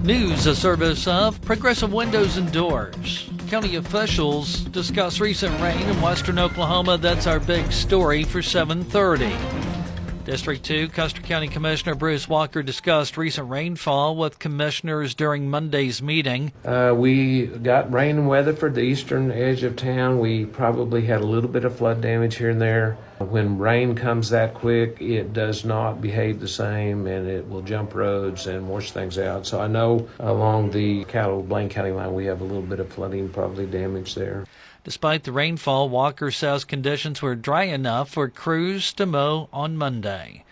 News, a service of Progressive Windows and Doors. County officials discuss recent rain in western Oklahoma. That's our big story for 7:30. District 2, Custer County Commissioner Bruce Walker discussed recent rainfall with commissioners during Monday's meeting. We got rain and weather for the eastern edge of town. We probably had a little bit of flood damage here and there. When rain comes that quick, it does not behave the same, and it will jump roads and wash things out. So I know along the Blaine County line, we have a little bit of flooding, probably damage there. Despite the rainfall, Walker says conditions were dry enough for crews to mow on Monday.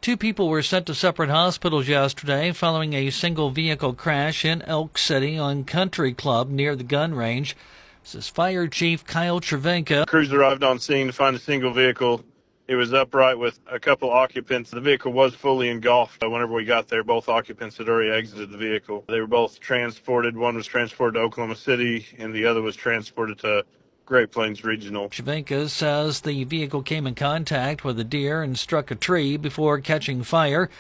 2 people were sent to separate hospitals yesterday following a single vehicle crash in Elk City on Country Club near the gun range. This is Fire Chief Kyle Travenka. Crews arrived on scene to find a single vehicle. It was upright with a couple occupants. The vehicle was fully engulfed. Whenever we got there, both occupants had already exited the vehicle. They were both transported. One was transported to Oklahoma City, and the other was transported to Great Plains Regional. Travenka says the vehicle came in contact with a deer and struck a tree before catching fire.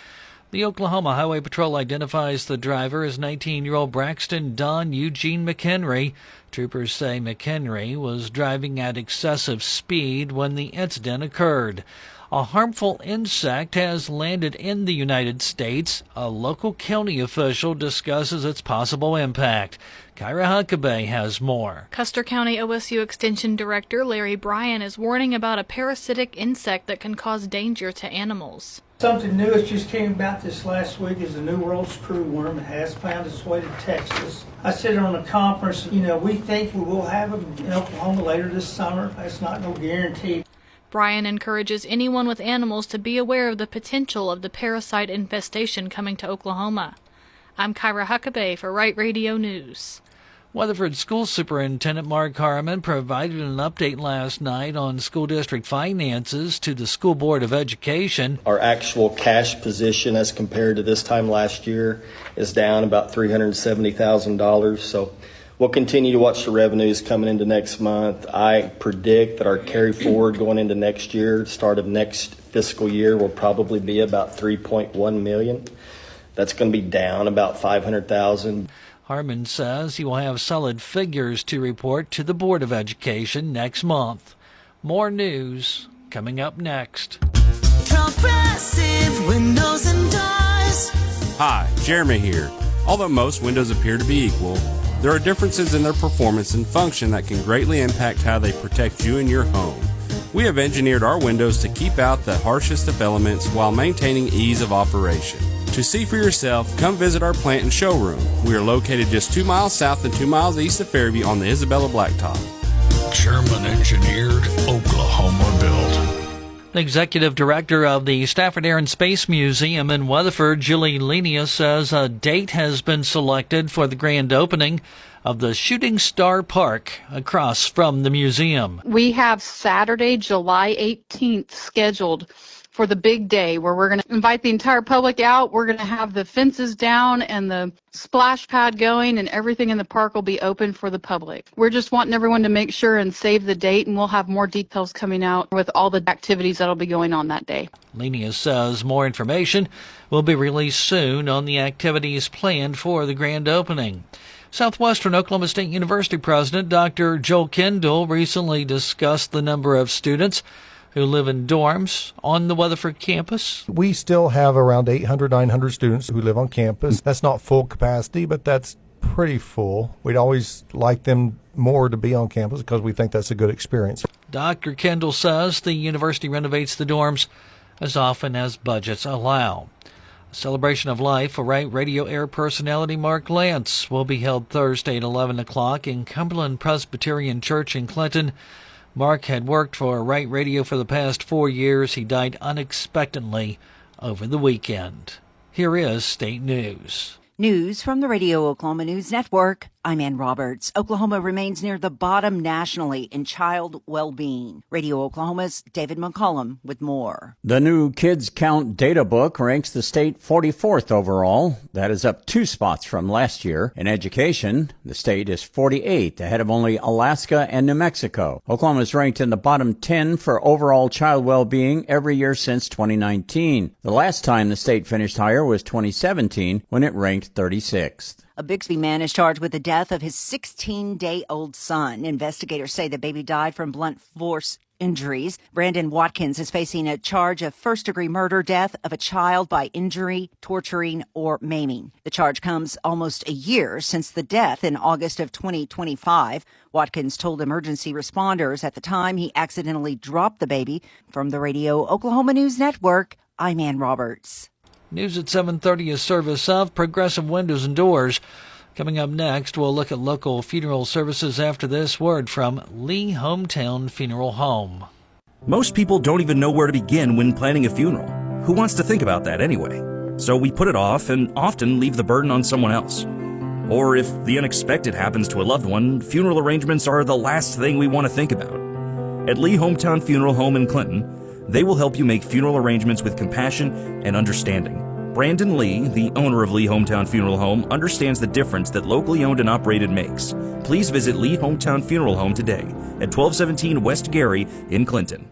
The Oklahoma Highway Patrol identifies the driver as 19-year-old Braxton Don Eugene McHenry. Troopers say McHenry was driving at excessive speed when the incident occurred. A harmful insect has landed in the United States. A local county official discusses its possible impact. Kyra Huckabee has more. Custer County OSU Extension Director Larry Bryan is warning about a parasitic insect that can cause danger to animals. Something new that just came about this last week is the New World screwworm. It has found its way to Texas. I said on a conference, we think we will have them in Oklahoma later this summer. That's not no guarantee. Bryan encourages anyone with animals to be aware of the potential of the parasite infestation coming to Oklahoma. I'm Kyra Huckabee for Right Radio News. Weatherford School Superintendent Mark Harmon provided an update last night on school district finances to the School Board of Education. Our actual cash position as compared to this time last year is down about $370,000. So we'll continue to watch the revenues coming into next month. I predict that our carry forward going into next year, start of next fiscal year, will probably be about $3.1 million. That's going to be down about $500,000. Harmon says he will have solid figures to report to the Board of Education next month. More news coming up next. Progressive Windows and Doors. Hi, Jeremy here. Although most windows appear to be equal, there are differences in their performance and function that can greatly impact how they protect you and your home. We have engineered our windows to keep out the harshest of elements while maintaining ease of operation. To see for yourself, come visit our plant and showroom. We are located just 2 miles south and 2 miles east of Fairview on the Isabella Blacktop. German engineered, Oklahoma built. The executive director of the Stafford Air and Space Museum in Weatherford, Julie Lenia, says a date has been selected for the grand opening of the Shooting Star Park across from the museum. We have Saturday, July 18th scheduled for the big day where we're going to invite the entire public out. We're going to have the fences down and the splash pad going, and everything in the park will be open for the public. We're just wanting everyone to make sure and save the date, and we'll have more details coming out with all the activities that'll be going on that day. Lenia says more information will be released soon on the activities planned for the grand opening. Southwestern Oklahoma State University President Dr. Joel Kendall recently discussed the number of students who live in dorms on the Weatherford campus. We still have around 800, 900 students who live on campus. That's not full capacity, but that's pretty full. We'd always like them more to be on campus because we think that's a good experience. Dr. Kendall says the university renovates the dorms as often as budgets allow. A celebration of life for Right Radio Air personality Mark Lance will be held Thursday at 11 o'clock in Cumberland Presbyterian Church in Clinton. Mark had worked for Right Radio for the past 4 years. He died unexpectedly over the weekend. Here is State News. News from the Radio Oklahoma News Network. I'm Ann Roberts. Oklahoma remains near the bottom nationally in child well-being. Radio Oklahoma's David McCollum with more. The new Kids Count data book ranks the state 44th overall. That is up 2 spots from last year. In education, the state is 48th, ahead of only Alaska and New Mexico. Oklahoma is ranked in the bottom 10 for overall child well-being every year since 2019. The last time the state finished higher was 2017, when it ranked 36th. A Bixby man is charged with the death of his 16-day-old son. Investigators say the baby died from blunt force injuries. Brandon Watkins is facing a charge of first-degree murder, death of a child by injury, torturing, or maiming. The charge comes almost a year since the death in August of 2025. Watkins told emergency responders at the time he accidentally dropped the baby. From the Radio Oklahoma News Network, I'm Ann Roberts. News at 7:30 is service of Progressive Windows and Doors. Coming up next, we'll look at local funeral services after this word from Lee Hometown Funeral Home. Most people don't even know where to begin when planning a funeral. Who wants to think about that anyway? So we put it off and often leave the burden on someone else. Or if the unexpected happens to a loved one, funeral arrangements are the last thing we want to think about. At Lee Hometown Funeral Home in Clinton, they will help you make funeral arrangements with compassion and understanding. Brandon Lee, the owner of Lee Hometown Funeral Home, understands the difference that locally owned and operated makes. Please visit Lee Hometown Funeral Home today at 1217 West Gary in Clinton.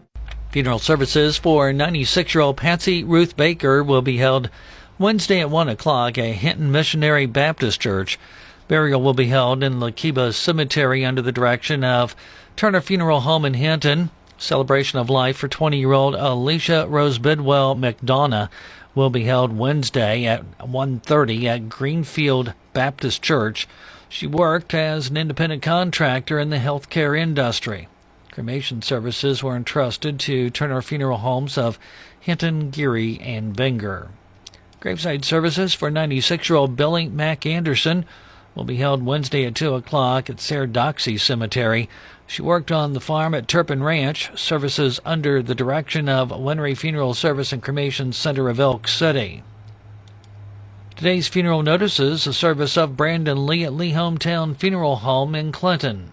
Funeral services for 96-year-old Patsy Ruth Baker will be held Wednesday at 1 o'clock at Hinton Missionary Baptist Church. Burial will be held in Lakiba Cemetery under the direction of Turner Funeral Home in Hinton. Celebration of life for 20-year-old Alicia Rose Bidwell McDonough will be held Wednesday at 1:30 at Greenfield Baptist Church. She worked as an independent contractor in the healthcare industry. Cremation services were entrusted to Turner Funeral Homes of Hinton, Geary, and Bangor. Graveside services for 96-year-old Billy Mac Anderson will be held Wednesday at 2 o'clock at Saradoxie Cemetery. She worked on the farm at Turpin Ranch, services under the direction of Winery Funeral Service and Cremation Center of Elk City. Today's funeral notices a service of Brandon Lee at Lee Hometown Funeral Home in Clinton.